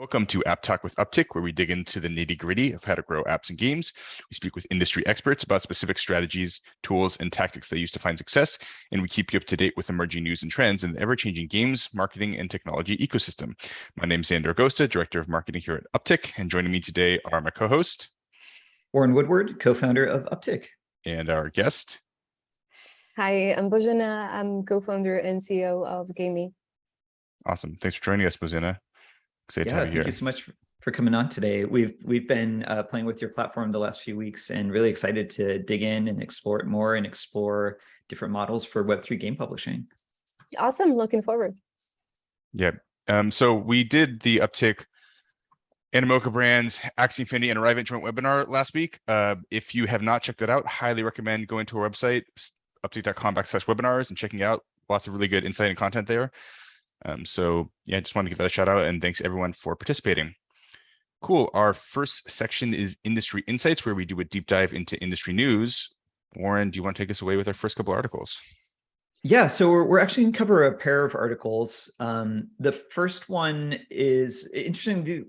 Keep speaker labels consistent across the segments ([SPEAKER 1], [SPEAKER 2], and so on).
[SPEAKER 1] Welcome to App Talk with Upptic, where we dig into the nitty-gritty of how to grow apps and games. We speak with industry experts about specific strategies, tools, and tactics they use to find success, and we keep you up to date with emerging news and trends in the ever-changing games, marketing, and technology ecosystem. My name is Xander Agosta, Director of Marketing here at Upptic, and joining me today are my co-host,
[SPEAKER 2] Warren Woodward, co-founder of Upptic.
[SPEAKER 1] And our guest.
[SPEAKER 3] Hi, I'm Bozena. I'm co-founder and CEO of Gamee.
[SPEAKER 1] Awesome. Thanks for joining us, Bozena. Excited to have you here.
[SPEAKER 2] Thank you so much for coming on today. We've been playing with your platform the last few weeks and really excited to dig in and explore it more and explore different models for Web3 game publishing.
[SPEAKER 3] Awesome. Looking forward.
[SPEAKER 1] Yeah. So we did the Upptic Animoca Brands, Axie Infinity, and Arrivant joint webinar last week. If you have not checked that out, highly recommend going to our website, upptic.com/webinars, and checking out lots of really good insight and content there. So yeah, I just wanted to give that a shout out, and thanks everyone for participating. Cool. Our first section is Industry Insights, where we do a deep dive into industry news. Warren, do you want to take us away with our first couple articles?
[SPEAKER 2] Yeah, so we're actually going to cover a pair of articles. The first one is interestingly,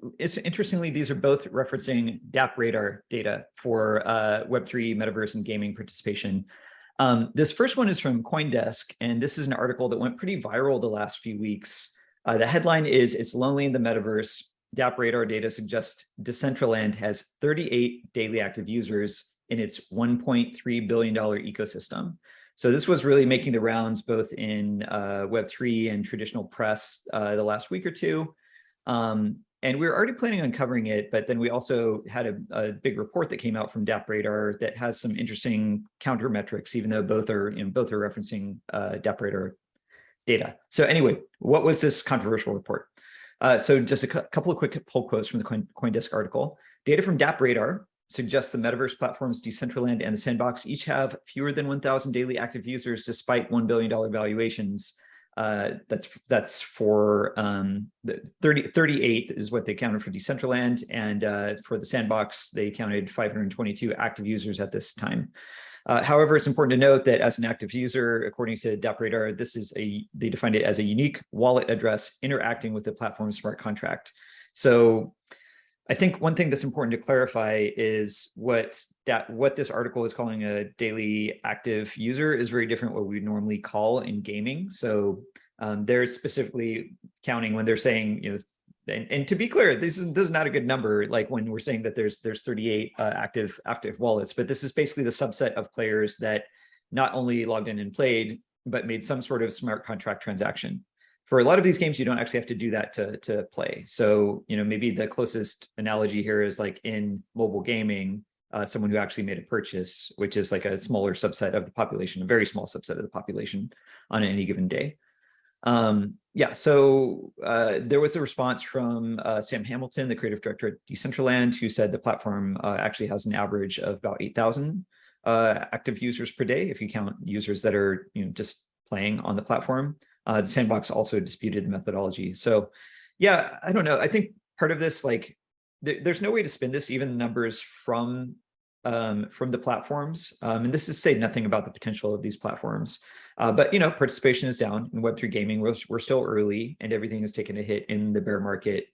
[SPEAKER 2] these are both referencing DApp Radar data for Web3 metaverse and gaming participation. This first one is from CoinDesk, and this is an article that went pretty viral the last few weeks. The headline is, "It's lonely in the metaverse. DApp Radar data suggests Decentraland has 38 daily active users in its $1.3 billion ecosystem." So this was really making the rounds both in Web3 and traditional press the last week or two. And we were already planning on covering it, but then we also had a big report that came out from DApp Radar that has some interesting counter metrics, even though both are referencing DApp Radar data. So anyway, what was this controversial report? So just a couple of quick pull quotes from the CoinDesk article. Data from DApp Radar suggests the metaverse platforms Decentraland and the Sandbox each have fewer than 1,000 daily active users despite $1 billion valuations. That's for 38 is what they counted for Decentraland, and for the Sandbox they counted 522 active users at this time. However, it's important to note that as an active user, according to DApp Radar, they defined it as a unique wallet address interacting with the platform's smart contract. So I think one thing that's important to clarify is what this article is calling a daily active user is very different what we would normally call in gaming. So they're specifically counting when they're saying, and to be clear, this is not a good number. Like when we're saying that there's 38 active wallets, but this is basically the subset of players that not only logged in and played, but made some sort of smart contract transaction. For a lot of these games, you don't actually have to do that to play. So, maybe the closest analogy here is like in mobile gaming, someone who actually made a purchase, which is like a smaller subset of the population, a very small subset of the population on any given day. So there was a response from Sam Hamilton, the creative director at Decentraland, who said the platform actually has an average of about 8,000 active users per day, if you count users that are just playing on the platform. The Sandbox also disputed the methodology. So yeah, I don't know. I think part of this, like, there's no way to spin this, even the numbers from the platforms. And this is saying nothing about the potential of these platforms. But participation is down in Web3 gaming. We're still early, and everything has taken a hit in the bear market.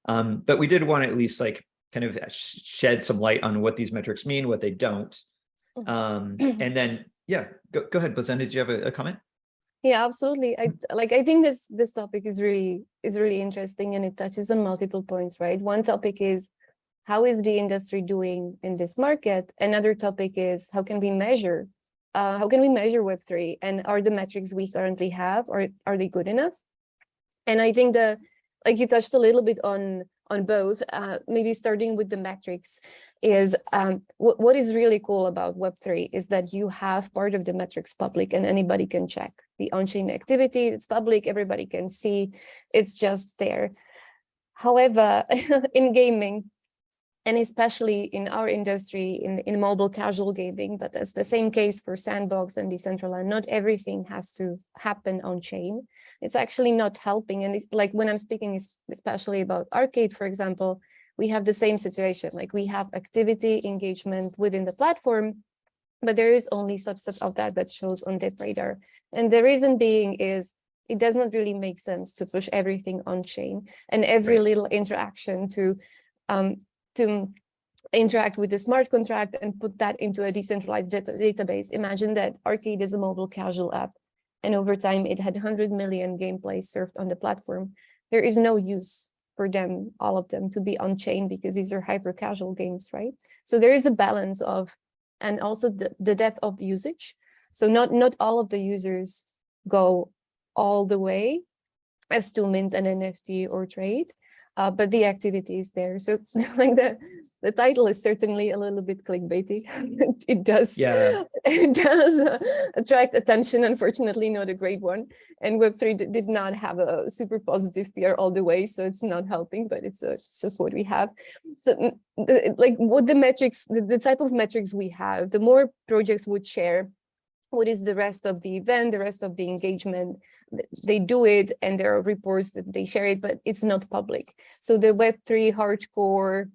[SPEAKER 2] But we did want to at least like kind of shed some light on what these metrics mean, what they don't. And then go ahead, Bozena. Did you have a comment?
[SPEAKER 3] Yeah, absolutely. I think this topic is really interesting, and it touches on multiple points, right? One topic is how is the industry doing in this market? Another topic is how can we measure Web3, and are the metrics we currently have, or are they good enough? And I think you touched a little bit on both, maybe starting with the metrics is what is really cool about Web3 is that you have part of the metrics public and anybody can check the on-chain activity. It's public, everybody can see, it's just there. However, in gaming, and especially in our industry, in mobile casual gaming, but that's the same case for Sandbox and Decentraland, not everything has to happen on chain. It's actually not helping. And it's like when I'm speaking especially about arcade, for example, we have the same situation. Like we have activity engagement within the platform, but there is only subset of that shows on DApp Radar. And the reason being is it does not really make sense to push everything on chain and every little interaction to interact with the smart contract and put that into a decentralized database. Imagine that Arcade is a mobile casual app, and over time it had 100 million gameplays served on the platform. There is no use for them, all of them, to be on chain because these are hyper casual games, right? So there is a balance of, and also the depth of the usage. So not all of the users go all the way as to mint an NFT or trade, but the activity is there. So like the title is certainly a little bit clickbaity. It does, it does attract attention, unfortunately not a great one. And Web3 did not have a super positive PR all the way, so it's not helping, but it's just what we have. So like what the metrics, the type of metrics we have, the more projects would share what is the rest of the event, the rest of the engagement. They do it and there are reports that they share it, but it's not public. So the Web3 hardcore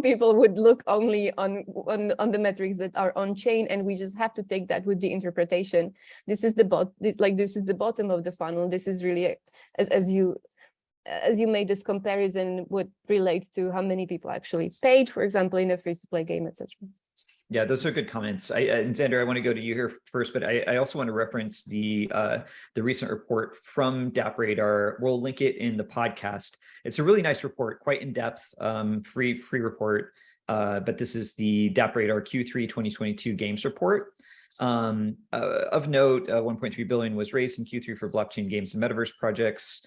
[SPEAKER 3] people would look only on the metrics that are on chain, and we just have to take that with the interpretation. This is the this is the bottom of the funnel. This is really, as you made this comparison, would relate to how many people actually paid, for example, in a free-to-play game, etc.
[SPEAKER 2] Yeah, those are good comments. And Xander, I want to go to you here first, but I also want to reference the recent report from DappRadar. We'll link it in the podcast. It's a really nice report, quite in depth, free report. But this is the DappRadar Q3 2022 games report. Of note, 1.3 billion was raised in Q3 for blockchain games and metaverse projects.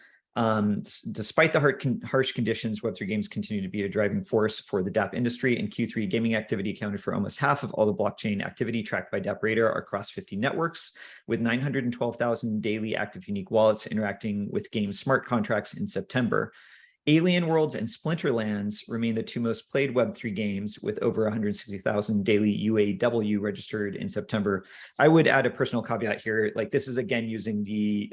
[SPEAKER 2] Despite the harsh conditions, Web3 games continue to be a driving force for the DApp industry. In Q3, gaming activity accounted for almost half of all the blockchain activity tracked by DappRadar across 50 networks, with 912,000 daily active unique wallets interacting with game smart contracts in September. Alien Worlds and Splinterlands remain the two most played Web3 games, with over 160,000 daily UAW registered in September. I would add a personal caveat here. Like, this is again using the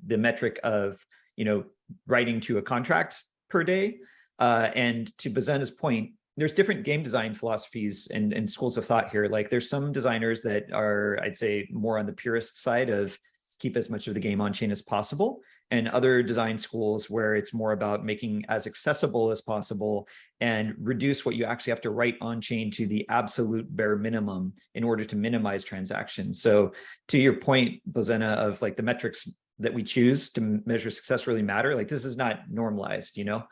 [SPEAKER 2] metric of, you know, writing to a contract per day. And to Bozena's point, there's different game design philosophies and schools of thought here. Like, there's some designers that are, I'd say, more on the purist side of keep as much of the game on chain as possible, and other design schools where it's more about making as accessible as possible and reduce what you actually have to write on chain to the absolute bare minimum in order to minimize transactions. So to your point, Bozena, of like the metrics that we choose to measure success really matter. Like, this is not normalized, you know?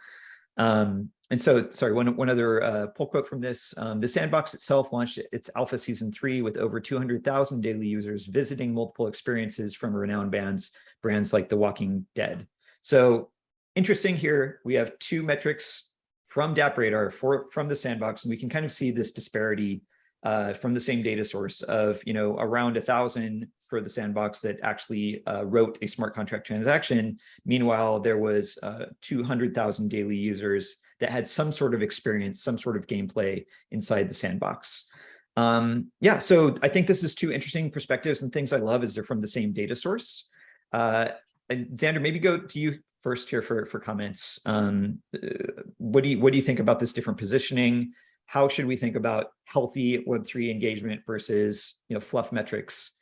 [SPEAKER 2] And so, sorry, one other pull quote from this. The sandbox itself launched its alpha season 3 with over 200,000 daily users visiting multiple experiences from renowned brands like The Walking Dead. So interesting here, we have two metrics from DappRadar from the sandbox, and we can kind of see this disparity from the same data source of, you know, around 1,000 for the sandbox that actually wrote a smart contract transaction. Meanwhile, there was 200,000 daily users that had some sort of experience, some sort of gameplay inside the sandbox. Yeah, so I think this is two interesting perspectives, and things I love is they're from the same data source. And Xander, maybe go to you first here for comments. What do you think about this different positioning? How should we think about healthy Web3 engagement versus, you know, fluff metrics?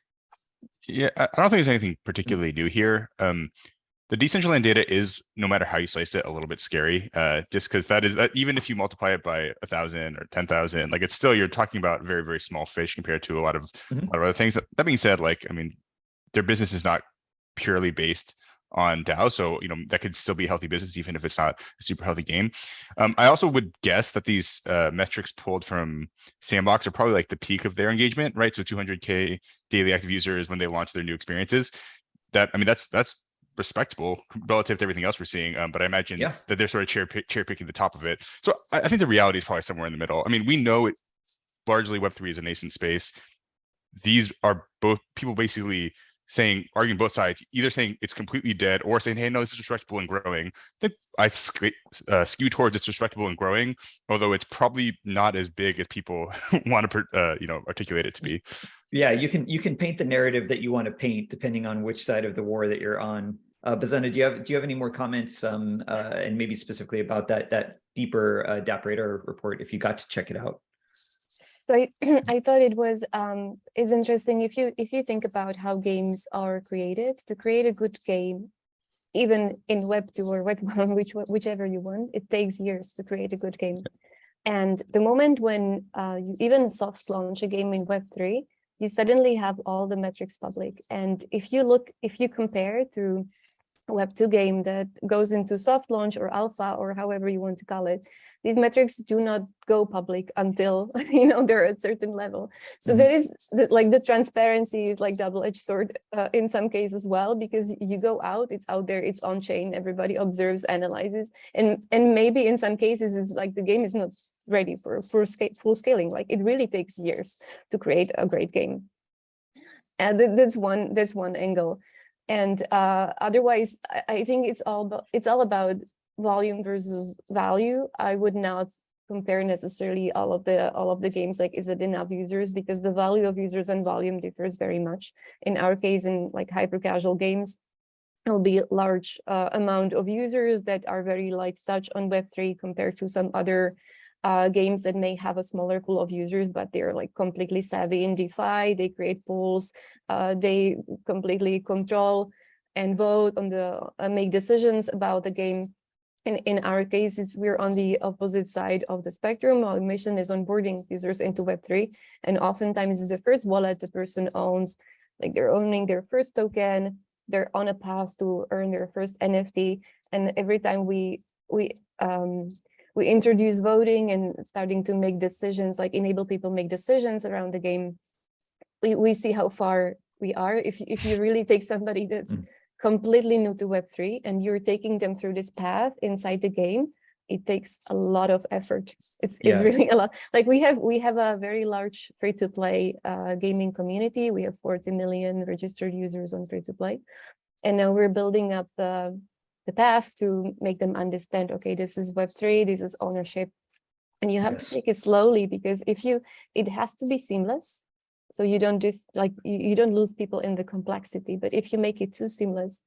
[SPEAKER 1] Yeah, I don't think there's anything particularly new here. The decentraland data is, no matter how you slice it, a little bit scary, just because that even if you multiply it by 1,000 or 10,000, like, it's still, you're talking about very, very small fish compared to a lot of other things. That being said, like, I mean, their business is not purely based on DAO, so, you know, that could still be a healthy business even if it's not a super healthy game. I also would guess that these metrics pulled from Sandbox are probably like the peak of their engagement, right? So 200K daily active users when they launch their new experiences. That, I mean, that's respectable relative to everything else we're seeing, but I imagine that they're sort of cherry picking the top of it. So I think the reality is probably somewhere in the middle. I mean, we know it largely Web3 is a nascent space. These are both people basically arguing both sides, either saying it's completely dead or saying, hey, no, this is respectable and growing. I think I skew towards it's respectable and growing, although it's probably not as big as people want to, you know, articulate it to be.
[SPEAKER 2] Yeah, you can paint the narrative that you want to paint depending on which side of the war that you're on. Bozena, do you have any more comments, and maybe specifically about that deeper DappRadar report if you got to check it out?
[SPEAKER 3] So I, I thought it was is interesting if you think about how games are created. To create a good game, even in Web2 or Web1, whichever you want, it takes years to create a good game. And the moment when you even soft launch a game in Web3, you suddenly have all the metrics public. And if you compare to a Web2 game that goes into soft launch or alpha or however you want to call it, these metrics do not go public until they're at a certain level. So that is the transparency is like double-edged sword in some cases as well, because you go out, it's out there, it's on chain, everybody observes, analyzes, and maybe in some cases it's like the game is not ready for full scaling. Like it really takes years to create a great game. And that's one angle. And otherwise, I think it's all about volume versus value. I would not compare necessarily all of the games, like is it enough users, because the value of users and volume differs very much. In our case, in like hyper casual games, it'll be a large amount of users that are very light touch on Web3 compared to some other games that may have a smaller pool of users, but they're like completely savvy in DeFi. They create pools, they completely control and vote on make decisions about the game. In our case, we're on the opposite side of the spectrum. Our mission is onboarding users into Web3, and oftentimes it's the first wallet the person owns, like they're owning their first token, they're on a path to earn their first NFT, and every time we introduce voting and starting to make decisions, like enable people make decisions around the game, we see how far we are. If you really take somebody that's completely new to Web3 and you're taking them through this path inside the game, it takes a lot of effort. It's really a lot. Like we have a very large free-to-play gaming community. We have 40 million registered users on free-to-play, and now we're building up the path to make them understand, okay, this is Web3, this is ownership, and you have to take it slowly, because it has to be seamless. So you don't just like, you don't lose people in the complexity, but if you make it too seamless,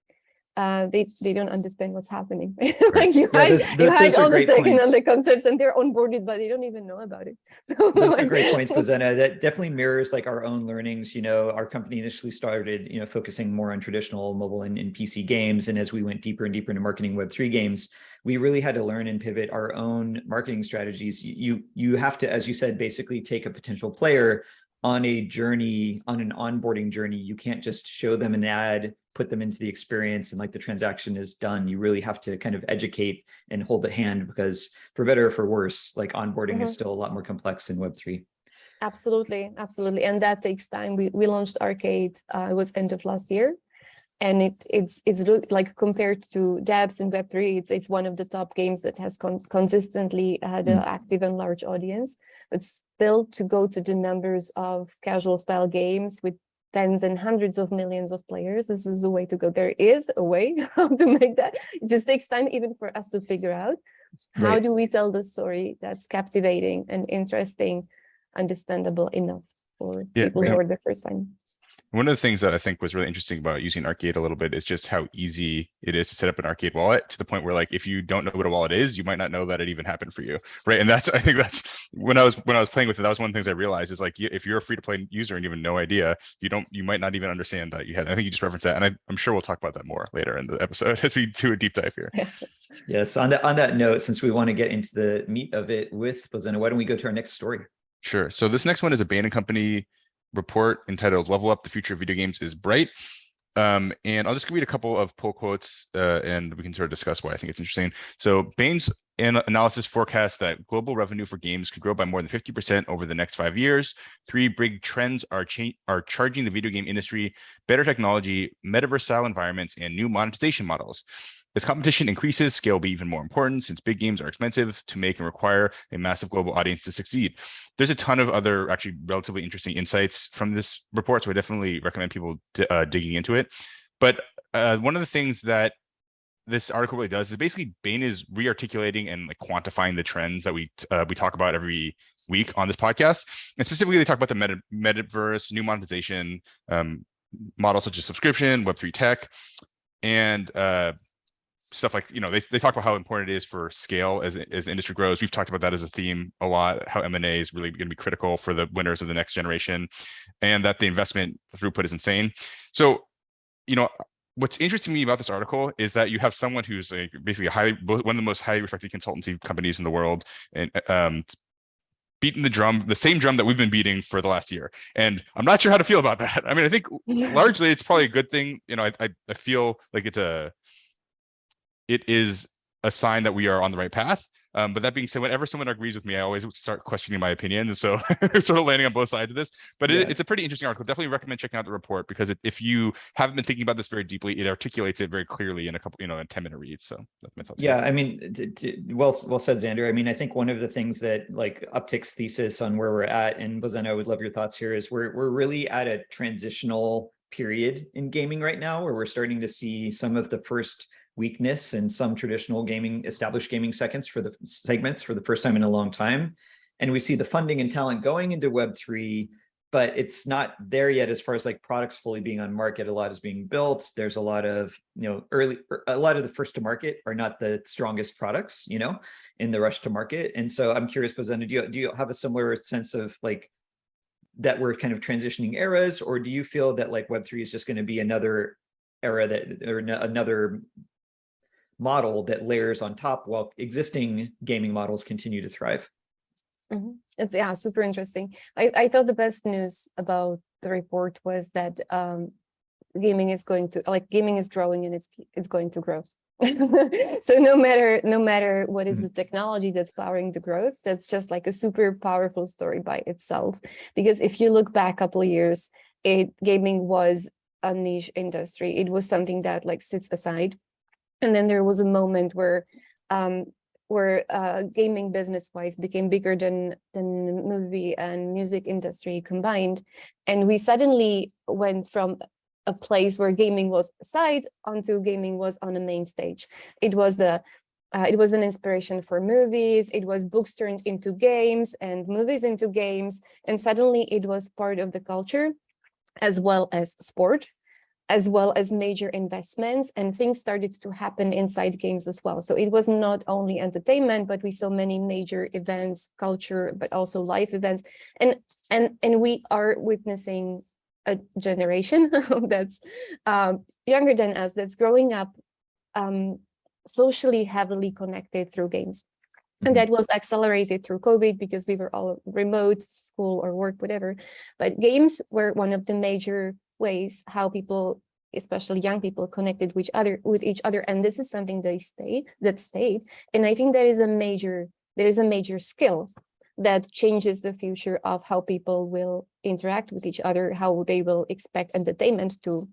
[SPEAKER 3] they don't understand what's happening. Like you hide all the tech and the concepts, and they're onboarded, but they don't even know about it. So,
[SPEAKER 2] those are great points, Bozena. That definitely mirrors like our own learnings. Our company initially started, focusing more on traditional mobile and PC games, and as we went deeper and deeper into marketing Web3 games, we really had to learn and pivot our own marketing strategies. You have to, as you said, basically take a potential player on a journey, on an onboarding journey. You can't just show them an ad, put them into the experience, and like the transaction is done. You really have to kind of educate and hold the hand, because for better or for worse, like onboarding is still a lot more complex in Web3.
[SPEAKER 3] Absolutely. And that takes time. We launched Arcade, it was end of last year. And it's like, compared to dApps in Web3, it's one of the top games that has consistently had an active and large audience. But still, to go to the numbers of casual style games with tens and hundreds of millions of players, this is the way to go. There is a way how to make that. It just takes time even for us to figure out how do we tell the story that's captivating and interesting, understandable enough for people who are the first time.
[SPEAKER 1] One of the things that I think was really interesting about using Arcade a little bit is just how easy it is to set up an Arcade wallet, to the point where, like, if you don't know what a wallet is, you might not know that it even happened for you, right? And I think that's when I was playing with it, that was one of the things I realized is, like, if you're a free-to-play user and you have no idea, you might not even understand that you had. I think you just referenced that, and I'm sure we'll talk about that more later in the episode as we do a deep dive here.
[SPEAKER 2] Yes. On that note, since we want to get into the meat of it with Bozena, why don't we go to our next story?
[SPEAKER 1] Sure. So this next one is a Bain & Company report entitled "Level Up: The Future of Video Games is Bright." And I'll just read a couple of pull quotes and we can sort of discuss why I think it's interesting. So Bain's analysis forecasts that global revenue for games could grow by more than 50% over the next 5 years. 3 big trends are charging the video game industry: better technology, metaverse-style environments, and new monetization models. As competition increases, scale will be even more important, since big games are expensive to make and require a massive global audience to succeed. There's a ton of other actually relatively interesting insights from this report, so I definitely recommend people digging into it. But one of the things that this article really does is basically Bain is re-articulating and like quantifying the trends that we talk about every week on this podcast. And specifically, they talk about the metaverse, new monetization models such as subscription, Web3 tech, and stuff like, they talk about how important it is for scale as the industry grows. We've talked about that as a theme a lot, how M&A is really going to be critical for the winners of the next generation, and that the investment throughput is insane. So, what's interesting to me about this article is that you have someone who's basically one of the most highly respected consultancy companies in the world, and beating the same drum that we've been beating for the last year. And I'm not sure how to feel about that. I mean, I think largely it's probably a good thing. I feel like it is a sign that we are on the right path. But that being said, whenever someone agrees with me, I always start questioning my opinion. And so sort of landing on both sides of this. But it's a pretty interesting article. Definitely recommend checking out the report, because if you haven't been thinking about this very deeply, it articulates it very clearly in a couple, a 10-minute read. So that's my thoughts.
[SPEAKER 2] Yeah, I mean, well said, Xander. I mean, I think one of the things that like Upptic's thesis on where we're at, and Bozena, I would love your thoughts here, is we're really at a transitional period in gaming right now, where we're starting to see some of the first weakness in some traditional established gaming segments for the first time in a long time. And we see the funding and talent going into Web3, but it's not there yet as far as like products fully being on market. A lot is being built. There's a lot of, a lot of the first to market are not the strongest products, in the rush to market. And so I'm curious, Bozena, do you have a similar sense of like that we're kind of transitioning eras, or do you feel that like Web3 is just going to be another era another model that layers on top while existing gaming models continue to thrive?
[SPEAKER 3] It's super interesting. I thought the best news about the report was that gaming is growing, and it's going to grow. So no matter what is the technology that's powering the growth, that's just like a super powerful story by itself. Because if you look back a couple of years, gaming was a niche industry. It was something that like sits aside. And then there was a moment where gaming business-wise became bigger than movie and music industry combined. And we suddenly went from a place where gaming was aside onto gaming was on the main stage. It was an inspiration for movies. It was books turned into games and movies into games. And suddenly it was part of the culture, as well as sport, as well as major investments, and things started to happen inside games as well. So it was not only entertainment, but we saw many major events, culture, but also live events. And we are witnessing a generation that's younger than us, that's growing up socially heavily connected through games. And that was accelerated through COVID because we were all remote, school or work, whatever. But games were one of the major ways how people, especially young people, connected with each other. And this is something that stayed. And I think there is a major skill that changes the future of how people will interact with each other, how they will expect entertainment to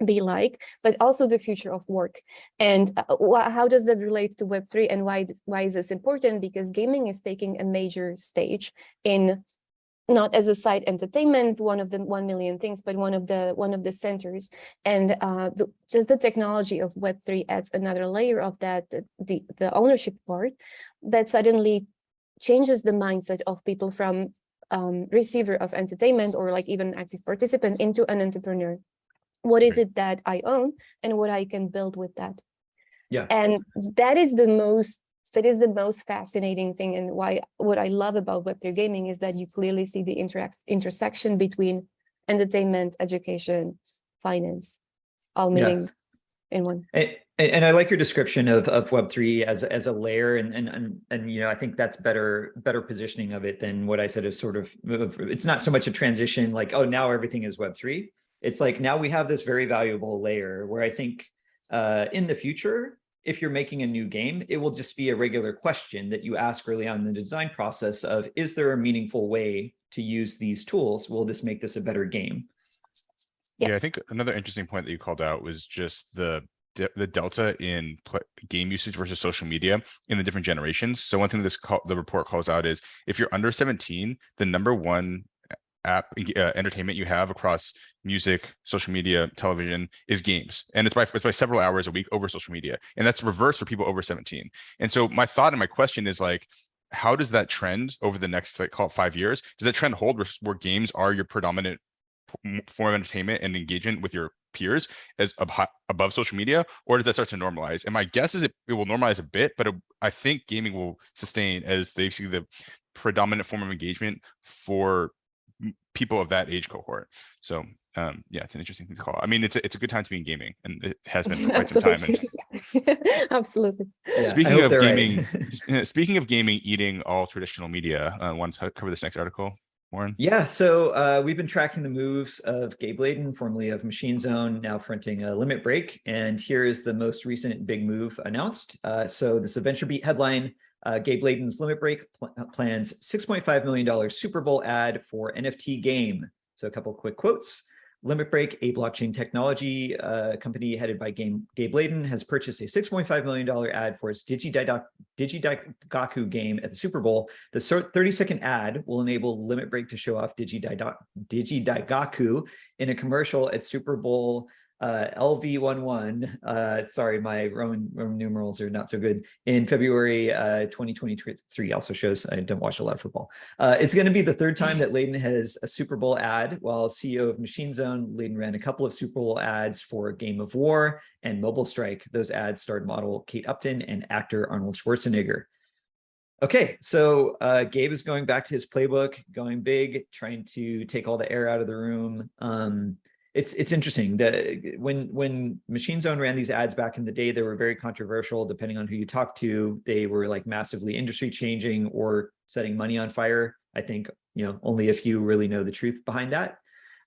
[SPEAKER 3] be like, but also the future of work. And how does that relate to Web3, and why is this important? Because gaming is taking a major stage in, not as a side entertainment, one of the 1 million things, but one of the centers. And just the technology of Web3 adds another layer of that, the ownership part, that suddenly changes the mindset of people from receiver of entertainment or like even active participant into an entrepreneur. What is it that I own and what I can build with that?
[SPEAKER 2] Yeah.
[SPEAKER 3] And that is the most fascinating thing, and what I love about Web3 gaming is that you clearly see the intersection between entertainment, education, finance, all meeting in one.
[SPEAKER 2] And I like your description of Web3 as a layer, and I think that's better positioning of it than what I said is sort of, it's not so much a transition like, oh, now everything is Web3. It's like, now we have this very valuable layer where I think in the future, if you're making a new game, it will just be a regular question that you ask early on in the design process of, is there a meaningful way to use these tools? Will this make this a better game?
[SPEAKER 1] Yeah, I think another interesting point that you called out was just the delta in game usage versus social media in the different generations. So one thing the report calls out is, if you're under 17, the number one app entertainment you have across music, social media, television is games, and it's by several hours a week over social media, and that's reverse for people over 17. And so my thought and my question is like, how does that trend over the next, like, call it 5 years? Does that trend hold where games are your predominant form of entertainment and engagement with your peers as above social media, or does that start to normalize? And my guess is it will normalize a bit, but I think gaming will sustain as they see the predominant form of engagement for people of that age cohort. So yeah, it's an interesting thing to call. I mean, it's a good time to be in gaming, and it has been for quite some time. And
[SPEAKER 3] Absolutely.
[SPEAKER 2] Yeah,
[SPEAKER 1] speaking of gaming,
[SPEAKER 2] right.
[SPEAKER 1] speaking of gaming eating all traditional media, want to cover this next article, Warren?
[SPEAKER 2] Yeah, so we've been tracking the moves of Gabe Layden, formerly of Machine Zone, now fronting a Limit Break. And here is the most recent big move announced. So this is a VentureBeat headline. Gabe Layden's Limit Break plans $6.5 million Super Bowl ad for NFT game. So a couple quick quotes. Limit Break, a blockchain technology company headed by Gabe Layden, has purchased a $6.5 million ad for its Digidaigaku game at the Super Bowl. The 30-second ad will enable Limit Break to show off Digidaigaku in a commercial at Super Bowl LV11. Sorry, my Roman numerals are not so good. In February 2023, also shows I don't watch a lot of football. It's going to be the third time that Layden has a Super Bowl ad. While CEO of Machine Zone, Layden ran a couple of Super Bowl ads for Game of War and Mobile Strike. Those ads starred model Kate Upton and actor Arnold Schwarzenegger. Okay, so Gabe is going back to his playbook, going big, trying to take all the air out of the room. It's interesting that when Machine Zone ran these ads back in the day, they were very controversial. Depending on who you talk to, they were like massively industry changing or setting money on fire. I think only a few really know the truth behind that.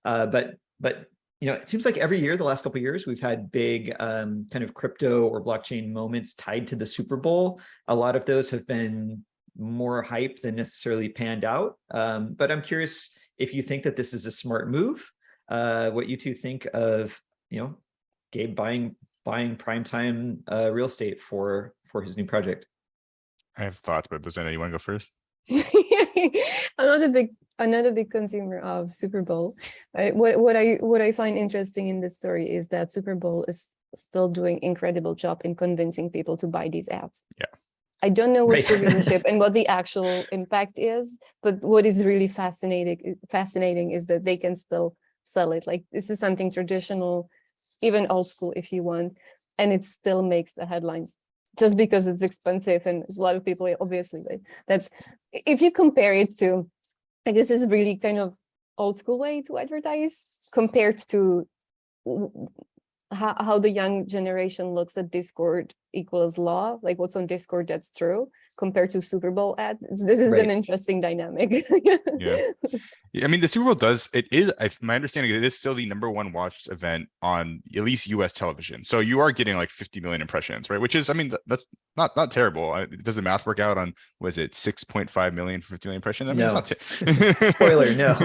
[SPEAKER 2] But it seems like every year, the last couple of years, we've had big kind of crypto or blockchain moments tied to the Super Bowl. A lot of those have been more hype than necessarily panned out. But I'm curious if you think that this is a smart move. What you two think of Gabe buying primetime real estate for his new project.
[SPEAKER 1] I have thoughts, but Bozena, you want to go first?
[SPEAKER 3] I'm not a big consumer of Super Bowl. What I find interesting in this story is that Super Bowl is still doing incredible job in convincing people to buy these ads.
[SPEAKER 1] Yeah.
[SPEAKER 3] I don't know what's
[SPEAKER 2] Right.
[SPEAKER 3] the viewership and what the actual impact is, but what is really fascinating is that they can still sell it. Like, this is something traditional, even old school if you want, and it still makes the headlines just because it's expensive, and a lot of people, obviously, that's, if you compare it to, I guess, this is really kind of old school way to advertise compared to how the young generation looks at Discord equals law, like what's on Discord that's true, compared to Super Bowl ads. This is an interesting dynamic.
[SPEAKER 1] Yeah. I mean, the Super Bowl my understanding, it is still the #1 watched event on at least US television. So you are getting like 50 million impressions, right? Which is, I mean, that's not terrible. Does the math work out on, was it 6.5 million for 50 million impressions? I mean,
[SPEAKER 2] No.
[SPEAKER 1] it's not
[SPEAKER 2] Spoiler, no.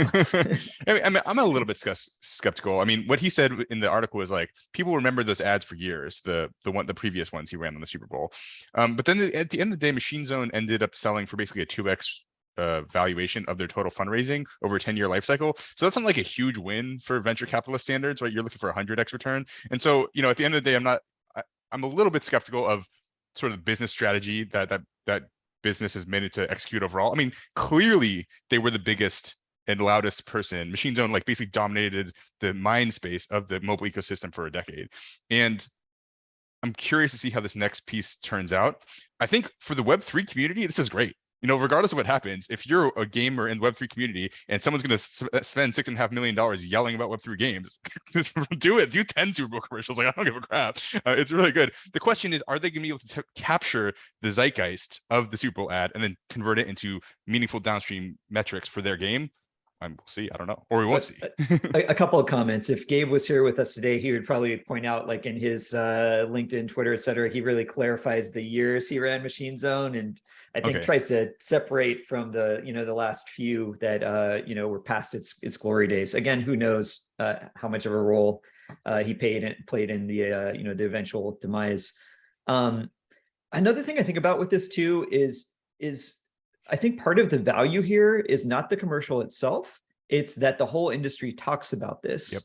[SPEAKER 1] I mean, I'm a little bit skeptical. I mean, what he said in the article was like, people remember those ads for years, the previous ones he ran on the Super Bowl. But then at the end of the day, Machine Zone ended up selling for basically a 2x valuation of their total fundraising over a 10-year life cycle. So that's not like a huge win for venture capitalist standards, right? You're looking for a 100x return. And so, at the end of the day, I'm a little bit skeptical of sort of the business strategy that business is meant to execute overall. I mean, clearly they were the biggest and loudest person. Machine Zone like basically dominated the mind space of the mobile ecosystem for a decade. And I'm curious to see how this next piece turns out. I think for the Web3 community, this is great. Regardless of what happens, if you're a gamer in Web3 community and someone's going to spend $6.5 million yelling about Web3 games, just do it. Do 10 Super Bowl commercials. Like, I don't give a crap. It's really good. The question is, are they going to be able to capture the zeitgeist of the Super Bowl ad and then convert it into meaningful downstream metrics for their game? We'll see. I don't know, or we won't see.
[SPEAKER 2] A couple of comments. If Gabe was here with us today, he would probably point out, like in his LinkedIn, Twitter, etc., he really clarifies the years he ran Machine Zone, and I think tries to separate from the the last few that were past its glory days. Again, who knows how much of a role he played in the the eventual demise. Another thing I think about with this too is I think part of the value here is not the commercial itself. It's that the whole industry talks about this.
[SPEAKER 1] Yep.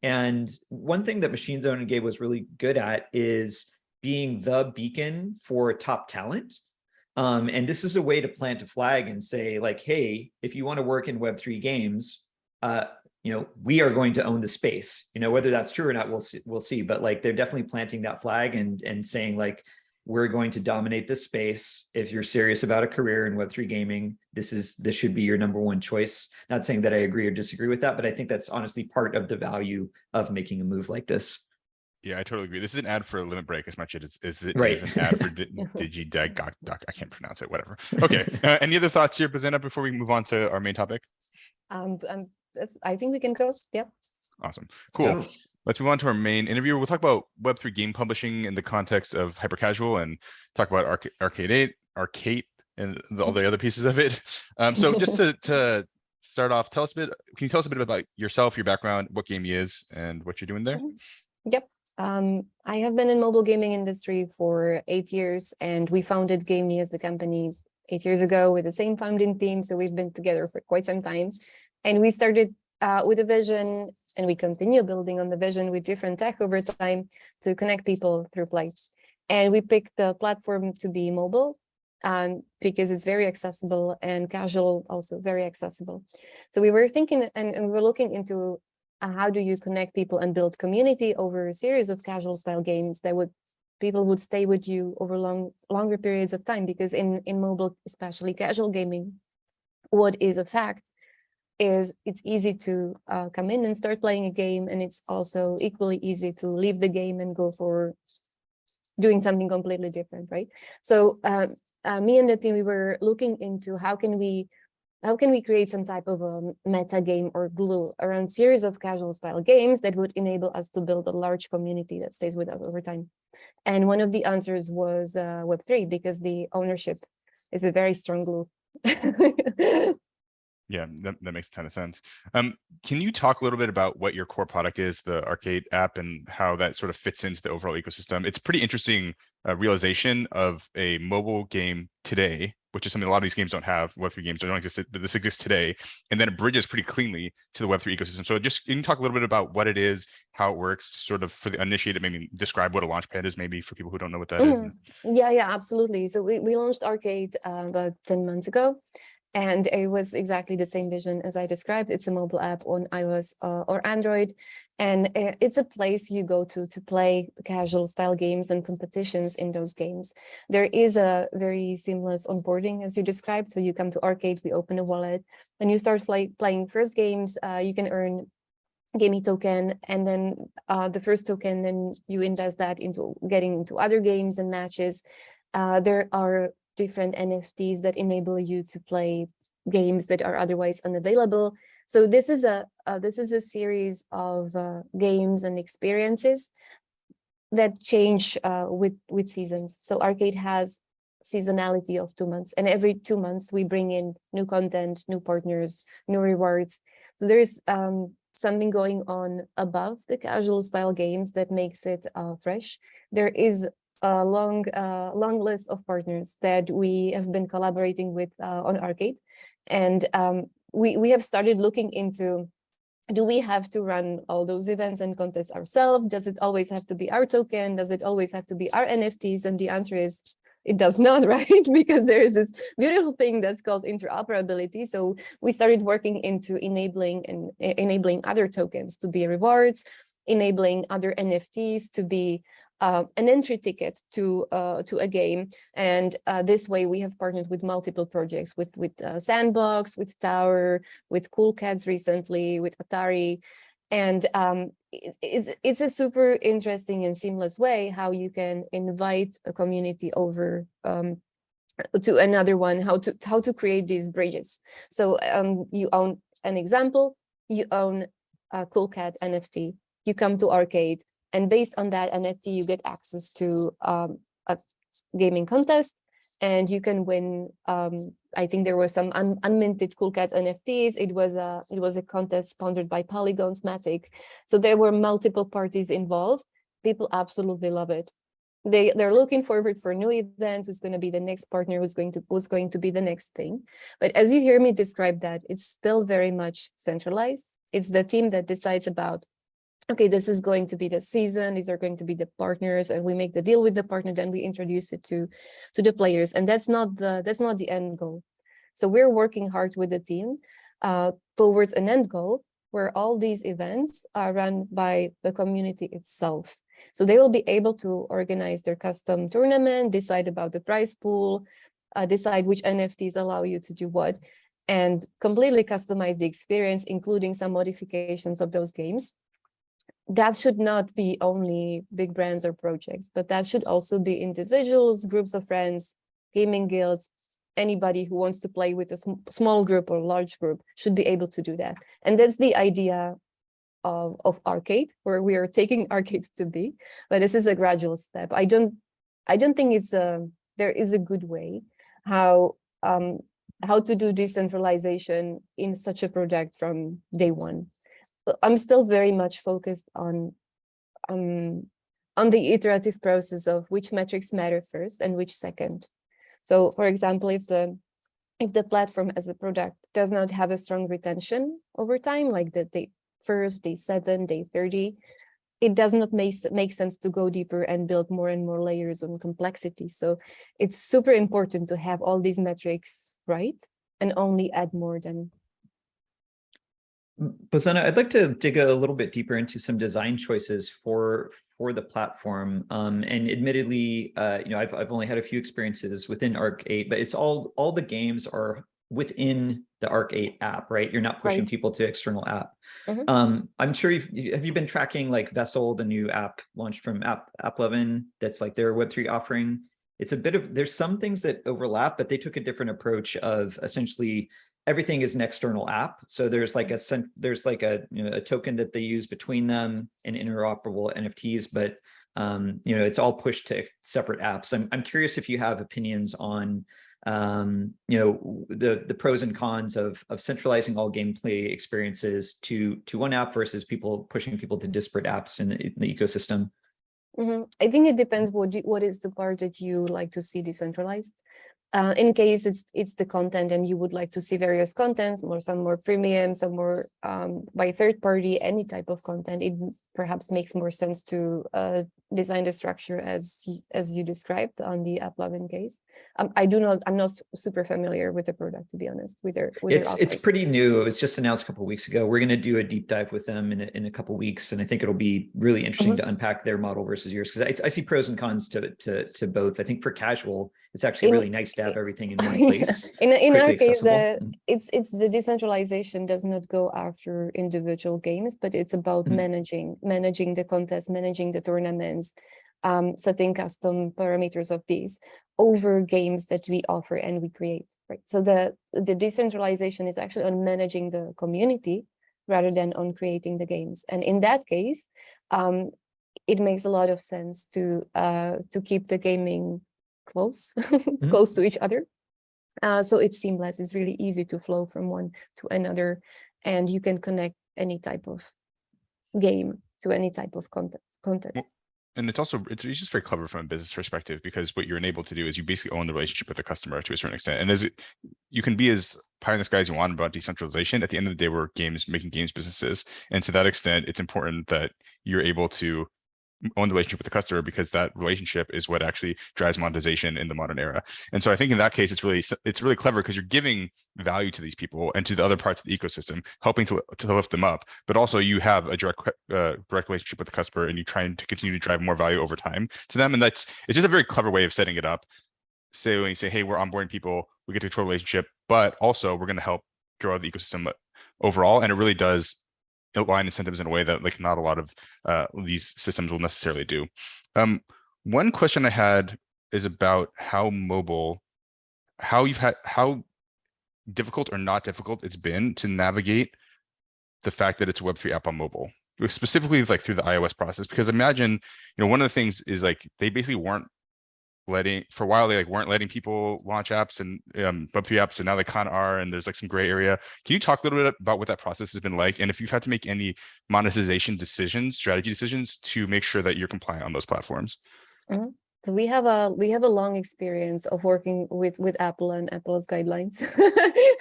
[SPEAKER 2] And one thing that Machine Zone and Gabe was really good at is being the beacon for top talent. And this is a way to plant a flag and say, like, hey, if you want to work in Web3 games, we are going to own the space. Whether that's true or not, we'll see. But like, they're definitely planting that flag and saying like, we're going to dominate this space. If you're serious about a career in Web3 gaming, this should be your number one choice. Not saying that I agree or disagree with that, but I think that's honestly part of the value of making a move like this.
[SPEAKER 1] Yeah, I totally agree. This is an ad for Limit Break as much as it
[SPEAKER 2] Right.
[SPEAKER 1] is an ad for DigiDag. I can't pronounce it. Whatever. Okay. Any other thoughts here, Bozena, before we move on to our main topic?
[SPEAKER 3] I think we can go. Yep.
[SPEAKER 1] Awesome. Cool. Let's move on to our main interview. We'll talk about Web3 game publishing in the context of hyper casual and talk about Arcade, and all the other pieces of it. So just to start off, can you tell us a bit about yourself, your background, what GMEE is, and what you're doing there?
[SPEAKER 3] Yep. I have been in mobile gaming industry for 8 years, and we founded GMEE as the company 8 years ago with the same founding team. So we've been together for quite some time, and we started with a vision, and we continue building on the vision with different tech over time to connect people through play. And we picked the platform to be mobile because it's very accessible, and casual also very accessible. So we were thinking and we were looking into how do you connect people and build community over a series of casual style games that people would stay with you over longer periods of time, because in mobile, especially casual gaming, what is a fact is it's easy to come in and start playing a game, and it's also equally easy to leave the game and go for doing something completely different, right? So me and the team, we were looking into how can we create some type of a meta game or glue around series of casual style games that would enable us to build a large community that stays with us over time. And one of the answers was Web3, because the ownership is a very strong glue.
[SPEAKER 1] Yeah, that makes a ton of sense. Can you talk a little bit about what your core product is, the Arcade app, and how that sort of fits into the overall ecosystem? It's pretty interesting realization of a mobile game today, which is something a lot of these games don't have. Web3 games don't exist, but this exists today. And then it bridges pretty cleanly to the Web3 ecosystem. So just, can you talk a little bit about what it is, how it works, sort of for the uninitiated, maybe describe what a launchpad is, maybe for people who don't know what that is?
[SPEAKER 3] Yeah, absolutely. So we launched Arcade about 10 months ago. And it was exactly the same vision as I described. It's a mobile app on iOS or Android. And it's a place you go to play casual style games and competitions in those games. There is a very seamless onboarding, as you described. So you come to Arcade, we open a wallet, and you start playing first games. You can earn GMEE token, and then the first token, then you invest that into getting into other games and matches. There are different NFTs that enable you to play games that are otherwise unavailable. So this is a series of games and experiences that change with seasons. So Arcade has seasonality of 2 months, and every 2 months we bring in new content, new partners, new rewards. So there is something going on above the casual style games that makes it fresh. There is a long list of partners that we have been collaborating with on Arcade, and we have started looking into, do we have to run all those events and contests ourselves? Does it always have to be our token? Does it always have to be our NFTs? And the answer is it does not, right? Because there is this beautiful thing that's called interoperability. So we started working into enabling other tokens to be rewards, enabling other NFTs to be an entry ticket to a game. And this way we have partnered with multiple projects, with Sandbox, with Tower, with Cool Cats recently, with Atari. And it's a super interesting and seamless way how you can invite a community over to another one, how to create these bridges. So you own an example, you own a Cool Cat NFT, you come to Arcade, and based on that NFT, you get access to a gaming contest, and you can win. I think there were some unminted Cool Cats NFTs. It was a contest sponsored by Polygon's Matic. So there were multiple parties involved. People absolutely love it. They're looking forward for new events. Who's going to be the next partner? Who's going to be the next thing? But as you hear me describe that, it's still very much centralized. It's the team that decides about, okay, this is going to be the season, these are going to be the partners, and we make the deal with the partner, then we introduce it to the players. And that's not the end goal. So we're working hard with the team towards an end goal, where all these events are run by the community itself. So they will be able to organize their custom tournament, decide about the prize pool, decide which NFTs allow you to do what, and completely customize the experience, including some modifications of those games. That should not be only big brands or projects, but that should also be individuals, groups of friends, gaming guilds. Anybody who wants to play with a small group or large group should be able to do that. And that's the idea of Arcade, where we are taking Arcade to be, but this is a gradual step. I don't think it's there is a good way how to do decentralization in such a product from day one. I'm still very much focused on the iterative process of which metrics matter first and which second. So, for example, if the platform as a product does not have a strong retention over time, like the day first, day 7, day 30, it does not make sense to go deeper and build more and more layers on complexity. So it's super important to have all these metrics right and only add more than.
[SPEAKER 2] Bozena, I'd like to dig a little bit deeper into some design choices for the platform. And admittedly, I've only had a few experiences within Arc 8, but it's all the games are within the Arc 8 app, right? You're not pushing people to external app. I'm sure have you been tracking like Vessel, the new app launched from App 11, that's like their Web3 offering? It's a bit of, there's some things that overlap, but they took a different approach of essentially everything is an external app. So there's like a token that they use between them and interoperable NFTs, but it's all pushed to separate apps. I'm curious if you have opinions on the pros and cons of centralizing all gameplay experiences to one app versus pushing people to disparate apps in the ecosystem.
[SPEAKER 3] I think it depends what is the part that you like to see decentralized. In case it's the content and you would like to see various contents, some more premium, some more by third party, any type of content, it perhaps makes more sense to design the structure as you described on the App 11 case. I'm not super familiar with the product, to be honest. It's
[SPEAKER 2] pretty new. It was just announced a couple of weeks ago. We're going to do a deep dive with them in a couple of weeks, and I think it'll be really interesting to unpack their model versus yours, because I see pros and cons to both. I think for casual, it's actually really nice to have everything in one place.
[SPEAKER 3] in our case, it's the decentralization does not go after individual games, but it's about managing the contest, managing the tournaments, setting custom parameters of these over games that we offer and we create. Right. So the decentralization is actually on managing the community rather than on creating the games. And in that case, it makes a lot of sense to keep the gaming close to each other, so it's seamless. It's really easy to flow from one to another, and you can connect any type of game to any type of contest.
[SPEAKER 1] And it's just very clever from a business perspective, because what you're enabled to do is you basically own the relationship with the customer to a certain extent. And you can be as pie in the sky as you want about decentralization. At the end of the day, we're making games businesses, and to that extent, it's important that you're able to own the relationship with the customer, because that relationship is what actually drives monetization in the modern era. And so I think in that case, it's really clever, because you're giving value to these people and to the other parts of the ecosystem, helping to lift them up. But also you have a direct relationship with the customer, and you're trying to continue to drive more value over time to them. And it's just a very clever way of setting it up. So when you say, hey, we're onboarding people, we get to control relationship, but also we're going to help grow the ecosystem overall. And it really does align incentives in a way that like not a lot of these systems will necessarily do. One question I had is about how difficult or not difficult it's been to navigate the fact that it's a Web3 app on mobile, specifically like through the iOS process. Because imagine, one of the things is like they basically weren't letting people launch apps and Web3 apps, and now they kind of are, and there's like some gray area. Can you talk a little bit about what that process has been like, and if you've had to make any monetization strategy decisions to make sure that you're compliant on those platforms?
[SPEAKER 3] So we have a long experience of working with Apple and Apple's guidelines,